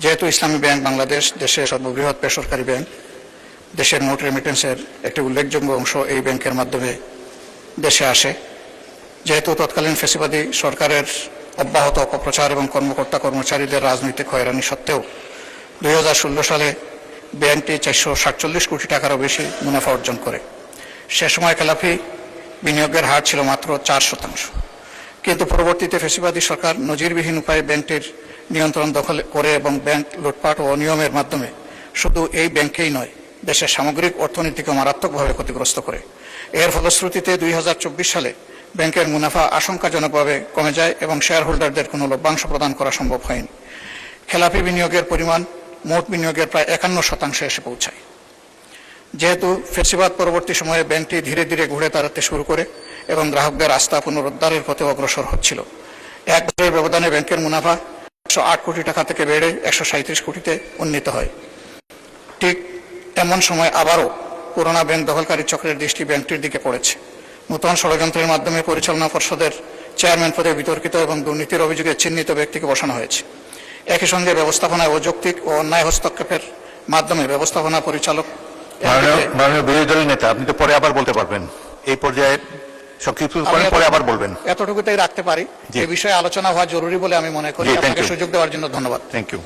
যেহেতু ইসলামী ব্যাংক বাংলাদেশ দেশের সর্ববৃহৎ বেসরকারি ব্যাংক, দেশের মোট রেমিটেন্সের একটি উল্লেখযোগ্য অংশ এই ব্যাংকের মাধ্যমে দেশে আসে। যেহেতু তৎকালীন ফ্যাসিবাদী সরকারের অব্যাহত অপপ্রচার এবং কর্মকর্তা কর্মচারীদের রাজনৈতিক হয়রানি সত্ত্বেও 2016 সালে ব্যাংকটি 447 কোটি টাকারও বেশি মুনাফা অর্জন করে। সে সময় খেলাফি বিনিয়োগের হার ছিল মাত্র 4%। কিন্তু পরবর্তীতে ফ্যাসিবাদী সরকার নজিরবিহীন উপায়ে ব্যাংকটির নিয়ন্ত্রণ দখল করে এবং ব্যাংক লুটপাট ও অনিয়মের মাধ্যমে শুধু এই ব্যাংকেই নয়, দেশের সামগ্রিক অর্থনীতিকে মারাত্মকভাবে ক্ষতিগ্রস্ত করে। এর ফলশ্রুতিতে 2024 সালে ব্যাংকের মুনাফা আশঙ্কাজনকভাবে কমে যায় এবং শেয়ার হোল্ডারদের কোনো লভ্যাংশ প্রদান করা সম্ভব হয়নি। খেলাপি বিনিয়োগের পরিমাণ মোট বিনিয়োগের প্রায় 51% এসে পৌঁছায়। যেহেতু ফ্যাসিবাদ পরবর্তী সময়ে ব্যাংকটি ধীরে ধীরে ঘুরে দাঁড়াতে শুরু করে এবং গ্রাহকদের আস্থা পুনরুদ্ধারের পথে অগ্রসর হচ্ছিল, এক বছরের ব্যবধানে ব্যাংকের মুনাফা 108 কোটি টাকা থেকে বেড়ে 137 কোটিতে উন্নীত হয়। ঠিক এমন সময় আবারও পুরোনো ব্যাংক দখলকারী চক্রের দৃষ্টি ব্যাংকটির দিকে পড়েছে। নতুন ষড়যন্ত্রের মাধ্যমে পরিচালনা পর্ষদের চেয়ারম্যান পদে বিতর্কিত এবং দুর্নীতির অভিযোগে চিহ্নিত ব্যক্তিকে বসানো হয়েছে। একই সঙ্গে ব্যবস্থাপনায় অযৌক্তিক ও অন্যায় হস্তক্ষেপের মাধ্যমে ব্যবস্থাপনা পরিচালক মাননীয় বিরোধী দলের নেতা, আপনি তো পরে আবার বলতে পারবেন। এই পর্যায়ে সংক্ষিপ্ত পরে আবার বলবেন। এতটুকুতেই রাখতে পারি। এই বিষয়ে আলোচনা হওয়া জরুরি বলে আমি মনে করি। আপনাকে সুযোগ দেওয়ার জন্য ধন্যবাদ। Thank you.